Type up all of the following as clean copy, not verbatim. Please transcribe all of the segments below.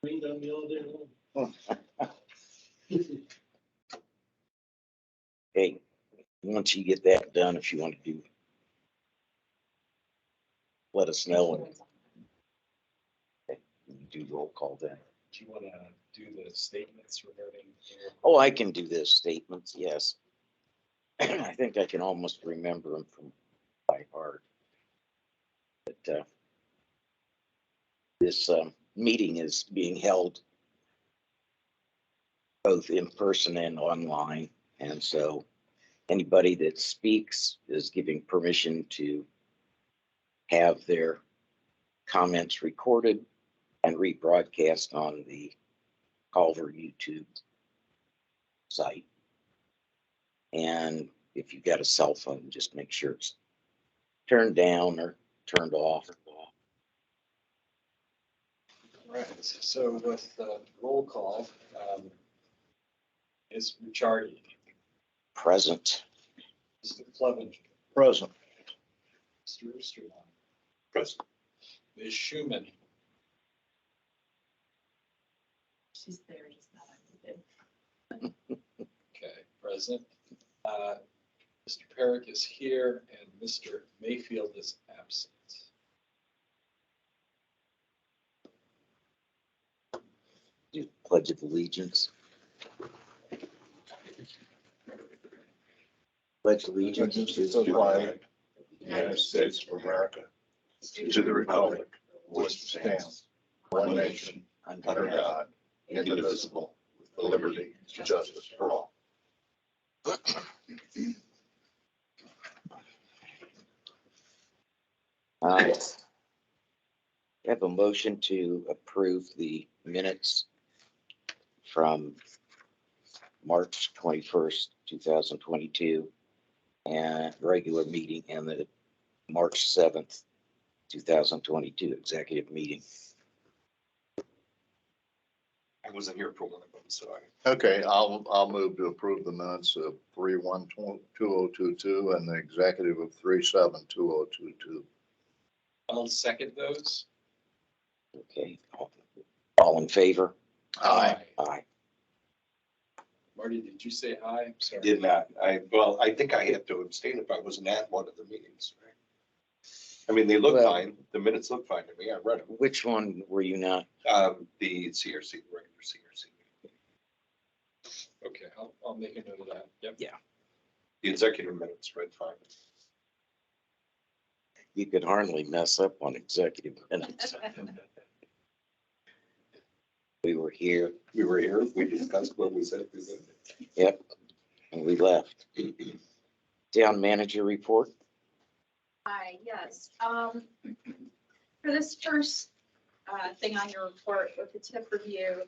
Read on the all day long. Hey, once you get that done, if you want to do, let us know and do roll call then. Do you want to do the statements regarding? Oh, I can do those statements, yes. I think I can almost remember them from by heart. But this meeting is being held both in person and online. And so anybody that speaks is giving permission to have their comments recorded and rebroadcast on the Culver YouTube site. And if you've got a cell phone, just make sure it's turned down or turned off. Right, so with the roll call, is Ricciardi, Present. Mr. Clevenger, Present. Mr. Oosterman, Present. Ms. Schumann, She's there, just not on the okay, present. Mr. Peric is here and Mr. Mayfield is absent. Do Pledge of Allegiance. Pledge allegiance To the flag of the United States of America, to the republic, which stands one nation, under God, indivisible, with liberty and justice for all. I have a motion to approve the minutes from March 21st, 2022, and regular meeting, and the March 7th, 2022 executive meeting. I wasn't here for one of them, so I. Okay, I'll move to approve the minutes of 3/1/2022 and the executive of 3/7/2022. I'll second those. Okay, all in favor? Aye. Aye. Marty, did you say aye? I'm sorry. Did not. I think I had to abstain if I wasn't at one of the meetings, right? I mean, they look Well- fine. The minutes look fine to me. I read them. Which one were you not? The CRC, regular CRC. Okay, I'll make a note of that. Yep. Yeah. The executive minutes read fine. You could hardly mess up on executive minutes. We were here, We were here. We discussed what we said. yep, and we left. Town manager report? Hi, yes. For this first thing on your report with the tip review,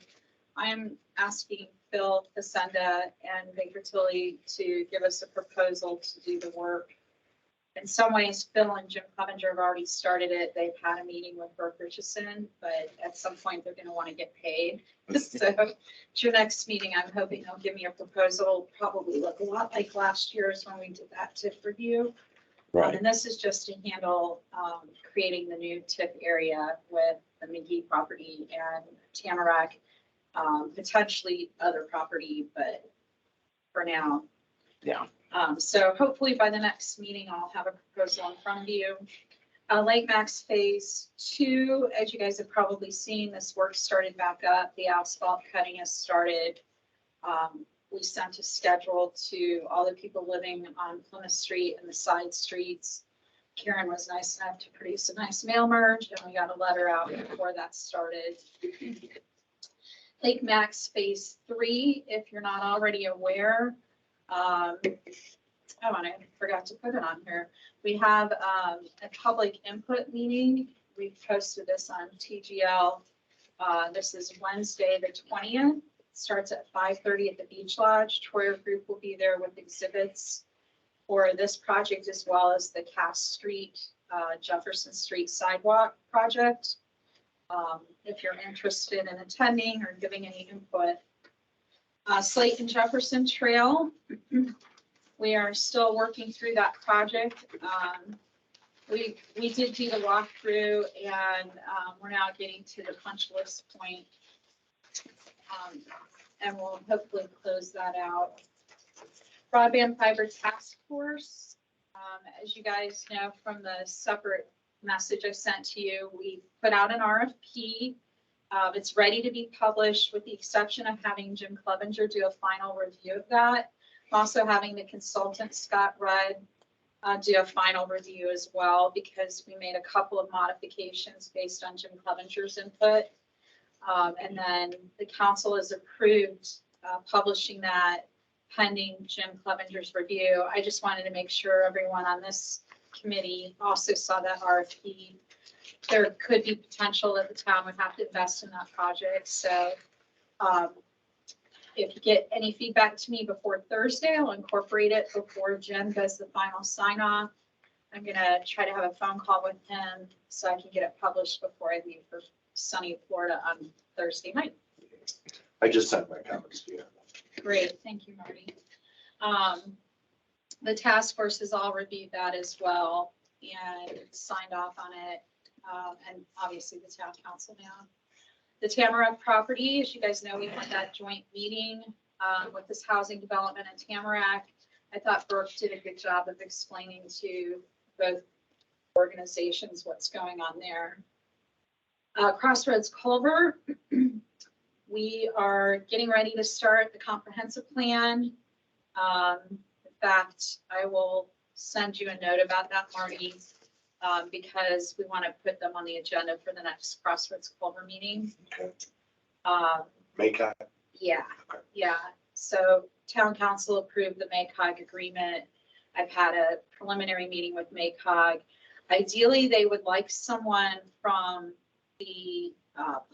I'm asking Phil Façade and Baker Tilly to give us a proposal to do the work. In some ways, Phil and Jim Clevenger have already started it. They've had a meeting with Burke Richardson, but at some point they're going to want to get paid. So at your next meeting, I'm hoping they'll give me a proposal, probably look a lot like last year's when we did that tip review. And this is just to handle creating the new tip area with the McGee property and Tamarack, potentially other property, but for now. Yeah. So hopefully by the next meeting, I'll have a proposal in front of you. Lake Max Phase 2, as you guys have probably seen, this work started back up. The asphalt cutting has started. We sent a schedule to all the people living on Plymouth Street and the side streets. Karen was nice enough to produce a nice mail merge, and we got a letter out before that started. Lake Max Phase 3, if you're not already aware, I forgot to put it on here. We have a public input meeting. We've posted this on TGL. This is Wednesday, the 20th. Starts at 5:30 at the Beach Lodge. Troyer Group will be there with exhibits for this project, as well as the Cass Street, Jefferson Street sidewalk project. If you're interested in attending or giving any input. Slate and Jefferson Trail. We are still working through that project. We did do the walkthrough, and we're now getting to the punch list point And we'll hopefully close that out. Broadband fiber task force, as you guys know from the separate message I sent to you, we put out an RFP. It's ready to be published with the exception of having Jim Clevenger do a final review of that. Also having the consultant Scott Rudd do a final review as well, because we made a couple of modifications based on Jim Clevenger's input. And then the council has approved publishing that pending Jim Clevenger's review. I just wanted to make sure everyone on this committee also saw that RFP. There could be potential that the town would have to invest in that project. So if you get any feedback to me before Thursday, I'll incorporate it before Jim does the final sign off. I'm gonna try to have a phone call with him so I can get it published before I leave for sunny Florida on Thursday night. I just sent my comments to you. Great, thank you, Marty. The task force has all reviewed that as well and signed off on it. And obviously the town council now. The Tamarack property, as you guys know, we had that joint meeting with this housing development in Tamarack. I thought Brooke did a good job of explaining to both organizations what's going on there. Crossroads Culver, we are getting ready to start the comprehensive plan. In fact, I will send you a note about that, Marty, because we want to put them on the agenda for the next Crossroads Culver meeting. Okay. Yeah, Okay. yeah. So town council approved the MACOG agreement. I've had a preliminary meeting with MACOG. Ideally, they would like someone from the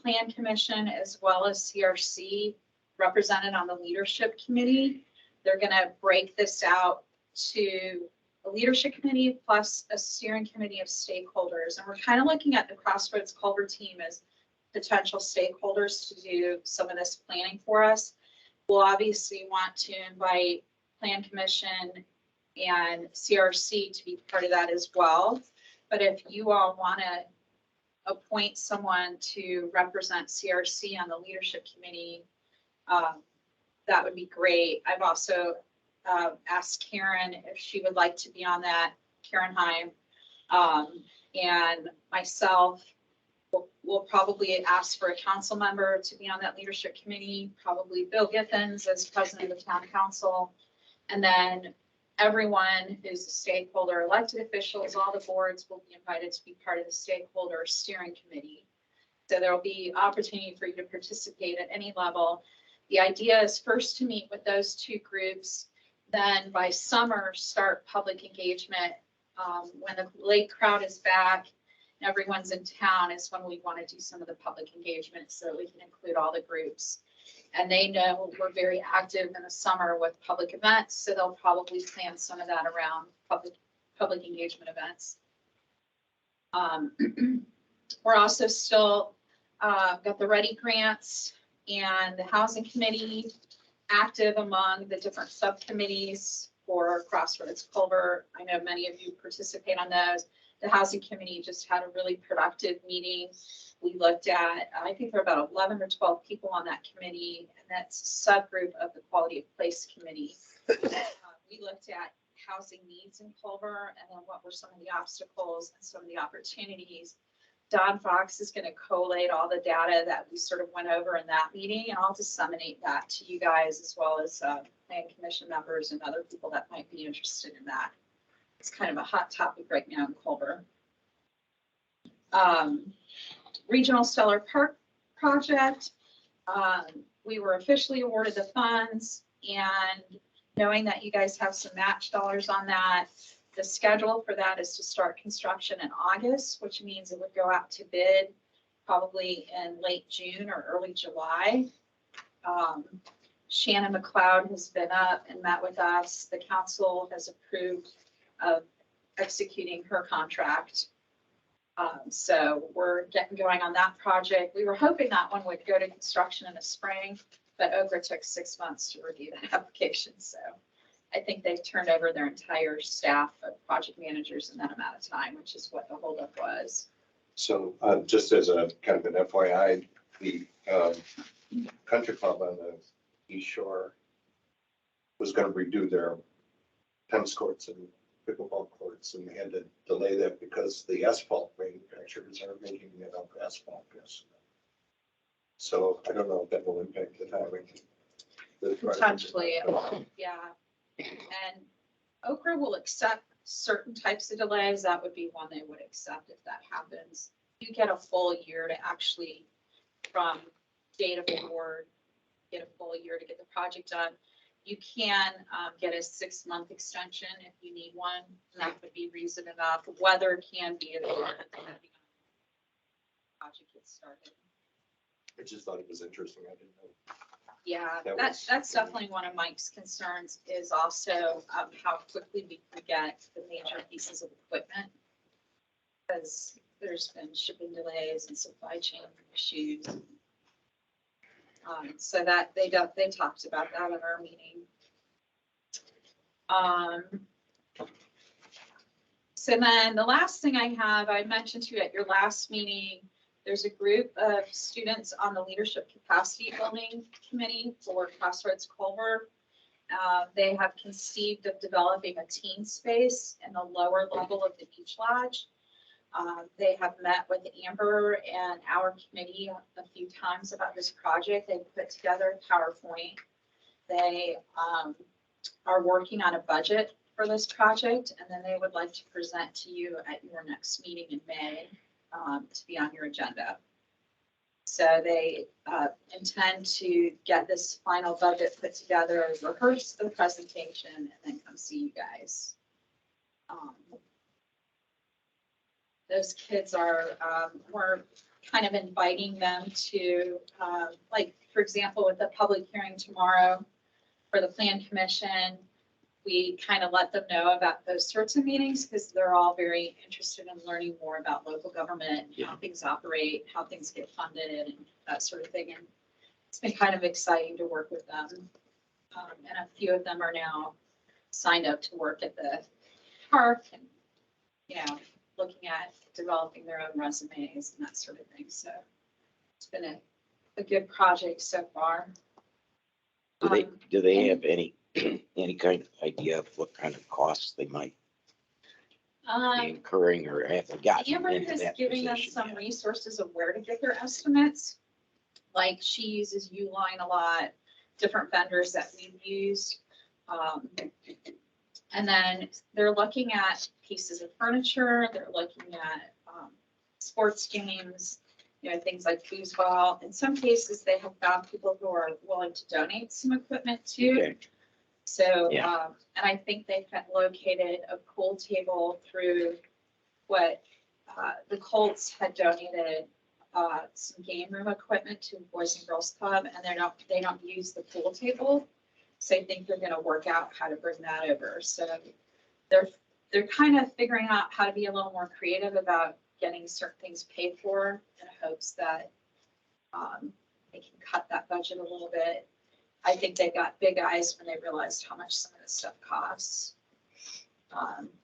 Plan Commission as well as CRC represented on the leadership committee. They're going to break this out to a leadership committee plus a steering committee of stakeholders. And we're kind of looking at the Crossroads Culver team as potential stakeholders to do some of this planning for us. We'll obviously want to invite Plan Commission and CRC to be part of that as well. But if you all want to appoint someone to represent CRC on the leadership committee, that would be great. I've also asked Karen if she would like to be on that, Karen Heim, and myself. We'll probably ask for a council member to be on that leadership committee, probably Bill Giffens as president of the town council. And then everyone who's a stakeholder, elected officials, all the boards will be invited to be part of the stakeholder steering committee. So there'll be opportunity for you to participate at any level. The idea is first to meet with those two groups, then by summer start public engagement. When the lake crowd is back and everyone's in town is when we want to do some of the public engagement so that we can include all the groups. And they know we're very active in the summer with public events, so they'll probably plan some of that around public engagement events. We're also still got the Ready grants and the housing committee active among the different subcommittees for Crossroads Culver. I know many of you participate on those. The housing committee just had a really productive meeting. We looked at, I think there are about 11 or 12 people on that committee, and that's a subgroup of the Quality of Place Committee. We looked at housing needs in Culver and then what were some of the obstacles and some of the opportunities. Don Fox is going to collate all the data that we sort of went over in that meeting, and I'll disseminate that to you guys as well as Plan Commission members and other people that might be interested in that. It's kind of a hot topic right now in Culver. Regional Stellar Park project. We were officially awarded the funds, and knowing that you guys have some match dollars on that, the schedule for that is to start construction in August, which means it would go out to bid probably in late June or early July. Shannon McLeod has been up and met with us. The council has approved of executing her contract. So we're getting going on that project. We were hoping that one would go to construction in the spring, but Okra took 6 months to review that application. So I think they've turned over their entire staff of project managers in that amount of time, which is what the holdup was. So just as a kind of an FYI, the country club on the East Shore was gonna redo their tennis courts and pickleball courts, and they had to delay that because the asphalt manufacturers are making enough asphalt, yes. So I don't know if that will impact the timing. Potentially, yeah. And Okra will accept certain types of delays. That would be one they would accept if that happens. You get a full year to actually, from date of award, get a full year to get the project done. You can get a 6-month extension if you need one, and that would be reason enough. Weather can be a little bit depending on the project gets started. I just thought it was interesting. I didn't know. Yeah, That that's was- definitely one of Mike's concerns is also how quickly we can get the major pieces of equipment. Because there's been shipping delays and supply chain issues. So that they talked about that at our meeting. So then the last thing I have, I mentioned to you at your last meeting, there's a group of students on the Leadership Capacity Building Committee for Crossroads Culver. They have conceived of developing a teen space in the lower level of the beach lodge. They have met with Amber and our committee a few times about this project. They put together a PowerPoint. They are working on a budget for this project, and then they would like to present to you at your next meeting in May to be on your agenda. So they intend to get this final budget put together, rehearse the presentation, and then come see you guys. Those kids are, we're kind of inviting them to, like, for example, with the public hearing tomorrow for the Plan Commission, we kind of let them know about those sorts of meetings because they're all very interested in learning more about local government, how things operate, how things get funded and that sort of thing. And it's been kind of exciting to work with them. And a few of them are now signed up to work at the park and, you know, looking at developing their own resumes and that sort of thing. So it's been a good project so far. Do they have any kind of idea of what kind of costs they might be incurring or have they gotten Amber into is that giving us position some yet? resources of where to get their estimates. Like she uses Uline a lot, different vendors that we've used. And then they're looking at pieces of furniture, they're looking at sports games, you know, things like foosball. In some cases, they have found people who are willing to donate some equipment too. Okay. So, Yeah. and I think they've located a pool table through what the Colts had donated some game room equipment to Boys and Girls Club, and they don't use the pool table. So I think they're going to work out how to bring that over. So they're kind of figuring out how to be a little more creative about getting certain things paid for in hopes that they can cut that budget a little bit. I think they got big eyes when they realized how much some of this stuff costs.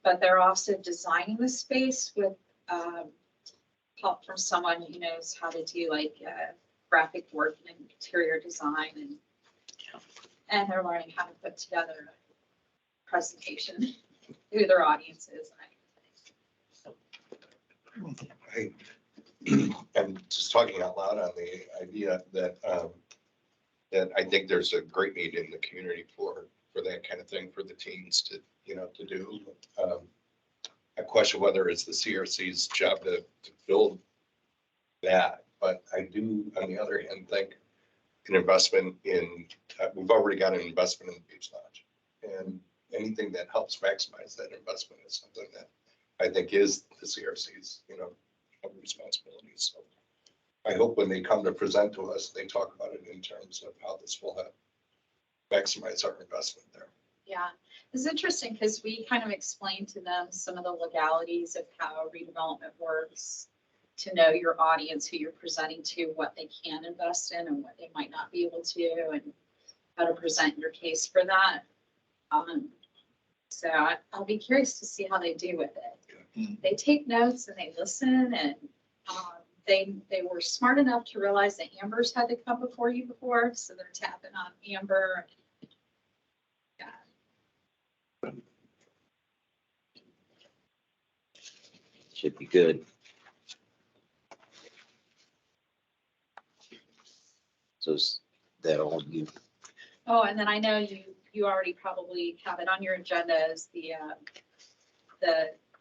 But they're also designing the space with help from someone who knows how to do like graphic work and interior design, and they're learning how to put together a presentation, who their audience is. I'm just talking out loud on the idea that that I think there's a great need in the community for that kind of thing for the teens to, you know, to do. I question whether it's the CRC's job to build that, but I do, on the other hand, think an investment in, we've already got an investment in the beach lodge, and anything that helps maximize that investment is something that I think is the CRC's, you know, responsibilities. So I hope when they come to present to us, they talk about it in terms of how this will help maximize our investment there. Yeah, it's interesting because we kind of explained to them some of the legalities of how redevelopment works, to know your audience, who you're presenting to, what they can invest in and what they might not be able to, and how to present your case for that. So I'll be curious to see how they do with it. They take notes and they listen, and they were smart enough to realize that Amber's had to come before you before, so they're tapping on Amber. Yeah, Should be good. So is that all you? oh, and then I know you already probably have it on your agenda as the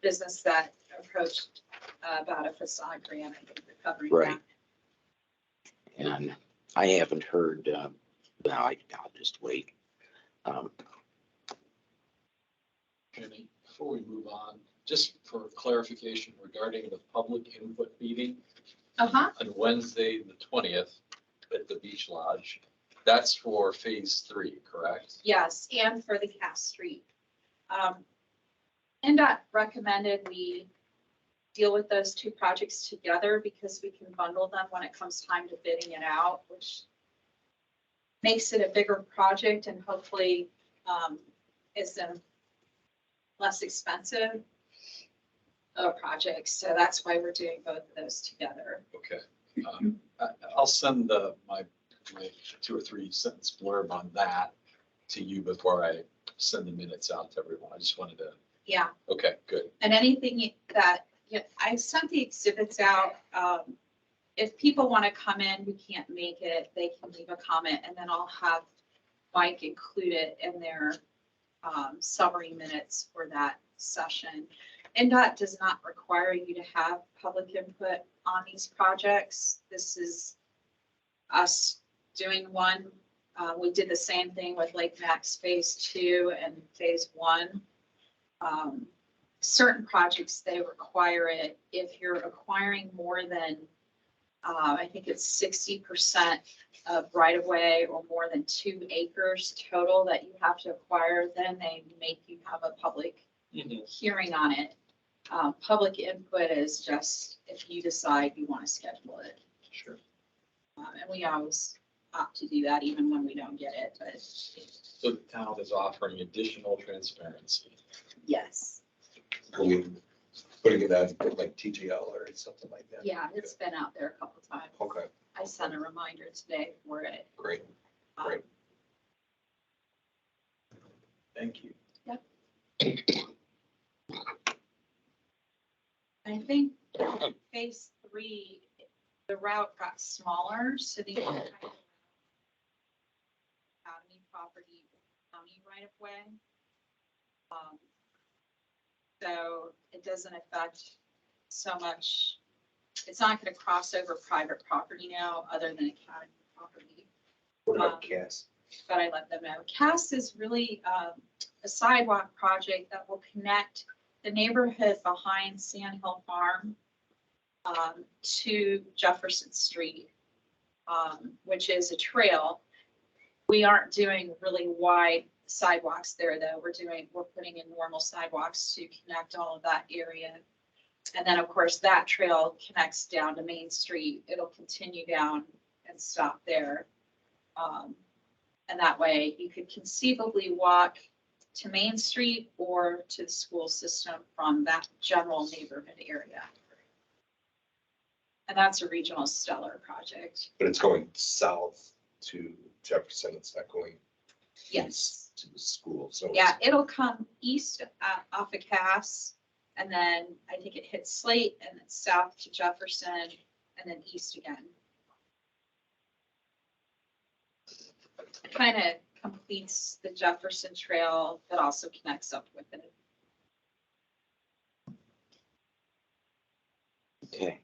business that approached about a facade grant. I think we're covering Right. that. And I haven't heard, I'll just wait. Jenny, before we move on, just for clarification regarding the public input meeting Uh-huh. on Wednesday, the 20th at the Beach Lodge, that's for phase 3, correct? Yes, and for the Cass Street. NDOT recommended we deal with those two projects together because we can bundle them when it comes time to bidding it out, which makes it a bigger project and hopefully is a less expensive project. So that's why we're doing both of those together. Okay. I'll send my 2 or 3 sentence blurb on that to you before I send the minutes out to everyone. I just wanted to, Yeah. okay, good. And anything that, I sent the exhibits out. If people want to come in who can't make it, they can leave a comment and then I'll have Mike include it in their summary minutes for that session. NDOT does not require you to have public input on these projects. This is us doing one. We did the same thing with Lake Max Phase 2 and Phase 1. Certain projects, they require it. If you're acquiring more than, I think it's 60% of right-of-way or more than 2 acres total that you have to acquire, then they make you have a public hearing on it. Public input is just if you decide you want to schedule it. Sure. And we always opt to do that even when we don't get it, but So the town is offering additional transparency. yes. Are we putting it on like TGL or something like that? Yeah, it's been out there a couple times. Okay, I sent a reminder today for it. great. Um, Great. Thank you. I think phase 3, the route got smaller, so the county property, county right of way. So it doesn't affect so much. It's not going to cross over private property now, other than county property. What about Cass? But I let them know. Cass is really a sidewalk project that will connect the neighborhood behind Sand Hill Farm to Jefferson Street, which is a trail. We aren't doing really wide sidewalks there, though. We're putting in normal sidewalks to connect all of that area. And then, of course, that trail connects down to Main Street. It'll continue down and stop there. And that way you could conceivably walk to Main Street or to the school system from that general neighborhood area. And that's a regional stellar project. But it's going south to Jefferson. It's not going Yes. to the school. So Yeah, it'll come east off of Cass, and then I think it hits Slate and then south to Jefferson and then east again. Kind of completes the Jefferson Trail, but also connects up with it. Okay.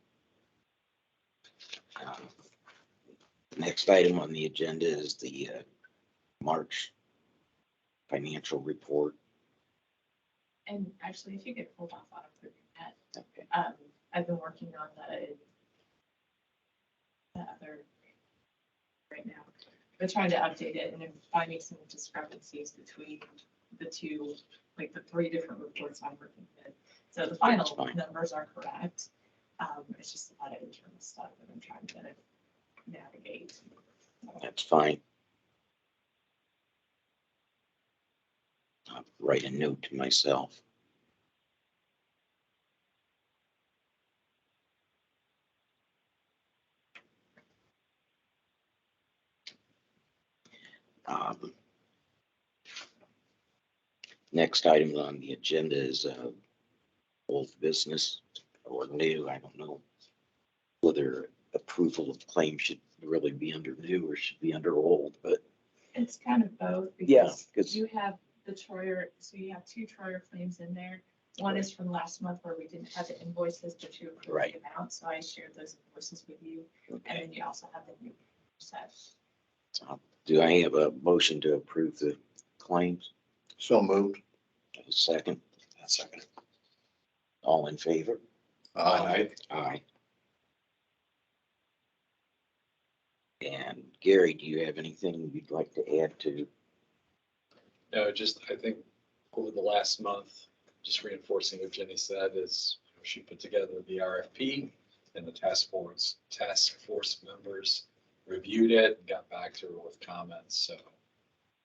Next item on the agenda is the March financial report. And actually, if you could hold off on approving that, Okay. I've been working on the other right now, but trying to update it and I'm finding some discrepancies between the two, like the 3 different reports I'm working with. So the final That's fine. numbers are correct. It's just a lot of internal stuff that I'm trying to navigate. That's fine. I'll write a note to myself. Um, Next item on the agenda is old business or new. I don't know whether approval of claim should really be under new or should be under old, but It's kind of both. yeah, Because because you have the Troyer, so you have two Troyer claims in there. One is from last month where we didn't have the invoices, but you approved Right. the amount, so I shared those invoices with you. And then you also have the new set. do I have a motion to approve the claims? So moved. A second, Second. all in favor? Aye. Aye. And Gary, do you have anything you'd like to add to? No, just, I think over the last month, just reinforcing what Jenny said is she put together the RFP and the task force members reviewed it and got back to her with comments. So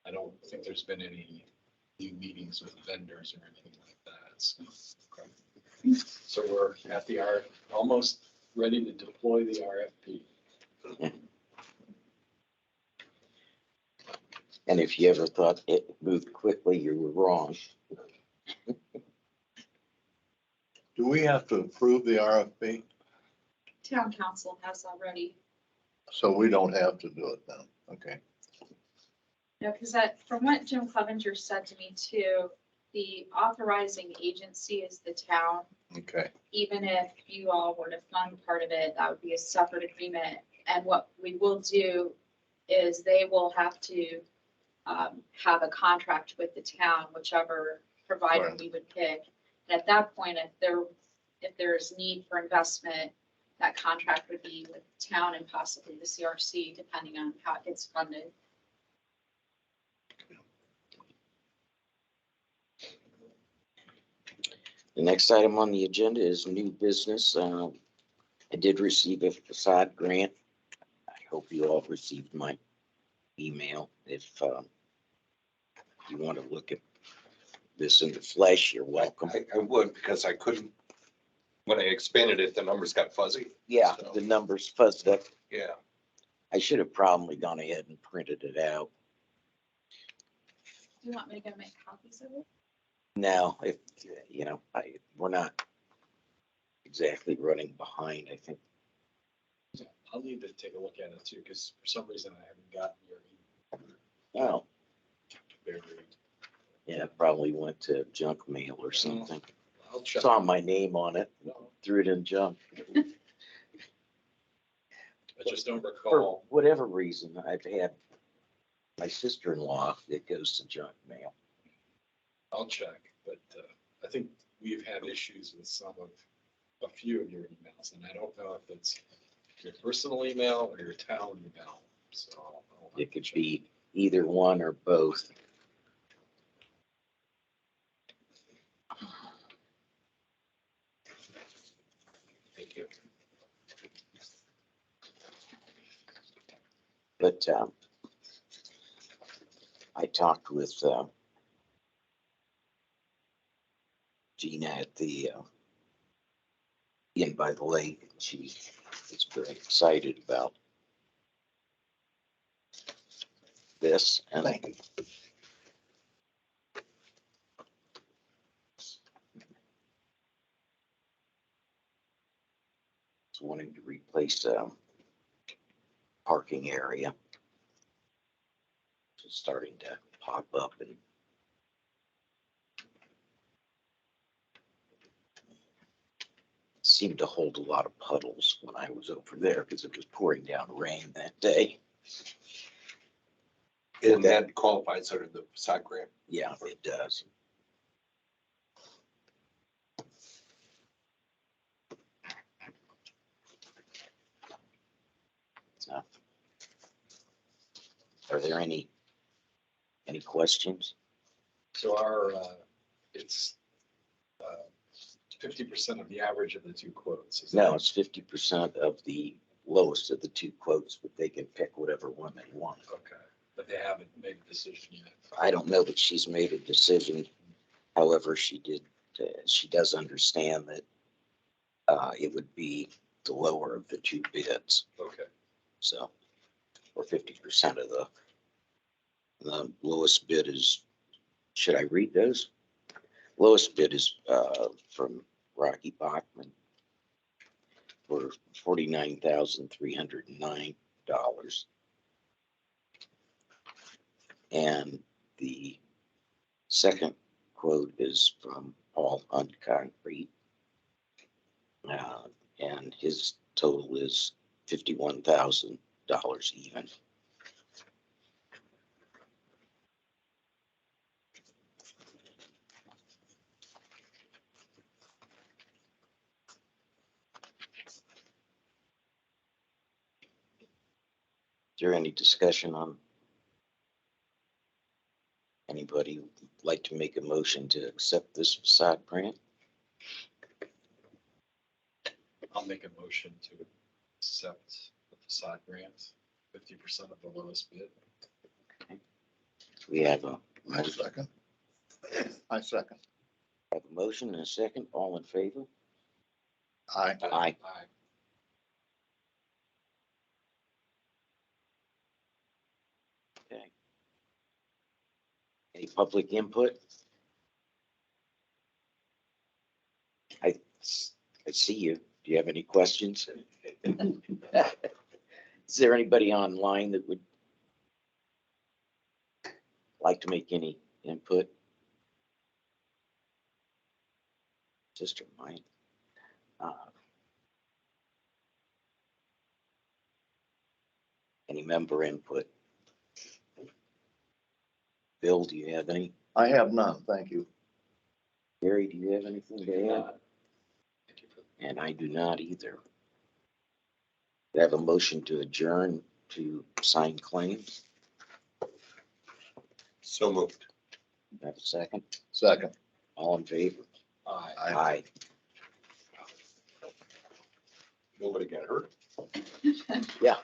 I don't think there's been any new meetings with vendors or anything like that. So we're at the almost ready to deploy the RFP. And if you ever thought it moved quickly, you were wrong. Do we have to approve the RFP? Town council has already, So we don't have to do it then? Okay. no, because that, from what Jim Clevenger said to me too, the authorizing agency is the town. Okay. Even if you all were to fund part of it, that would be a separate agreement. And what we will do is they will have to have a contract with the town, whichever provider Right. we would pick. And at that point, if there's need for investment, that contract would be with the town and possibly the CRC, depending on how it gets funded. The next item on the agenda is new business. I did receive a facade grant. I hope you all received my email. If you want to look at this in the flesh, you're welcome. I would, because I couldn't, when I expanded it, the numbers got fuzzy. Yeah, So, the numbers fuzzed up. Yeah. I should have probably gone ahead and printed it out. Do you want me to go make copies of it? Now, if, we're not exactly running behind, I think. I'll need to take a look at it too, because for some reason I haven't gotten your Oh, buried. yeah, it probably went to junk mail or something. I'll check. Saw my name on it, No, threw it in junk. I just don't For recall. whatever reason, I've had my sister-in-law that goes to junk mail. I'll check, but I think we've had issues with a few of your emails, and I don't know if it's your personal email or your town email. So I'll have It to could check. be either one or both. Thank you. But I talked with Gina at the Inn by the Lake, and she is very excited about this. And Thank you. is wanting to replace parking area. It's starting to pop up and seemed to hold a lot of puddles when I was over there because it was pouring down rain that day. And that qualifies under the facade grant. Yeah, it does. So, are there any questions? So it's 50% of the average of the two quotes. Is No, that- it's 50% of the lowest of the two quotes, but they can pick whatever one they want. Okay, but they haven't made a decision yet. I don't know that she's made a decision. However, she does understand that it would be the lower of the two bids. Okay, So, or 50% of The lowest bid is, should I read those? Lowest bid is from Rocky Bachman for $49,309. And the second quote is from Paul Hunt Concrete. And his total is $51,000 even. Is there any discussion on? Anybody would like to make a motion to accept this facade grant? I'll make a motion to accept the facade grant, 50% of the lowest bid. We have a I second. I second. motion and a second. All in favor? Aye. Aye. Aye. Okay. Any public input? I see you. Do you have any questions? Is there anybody online that would like to make any input? Sister mine. Any member input? Bill, do you have any? I have none, thank you. Gary, do you have anything to add? Thank you for And I do not either. I have a motion to adjourn to sign claims. So moved. Have a second. Second. All in favor? aye. Aye. Nobody got hurt. Yeah,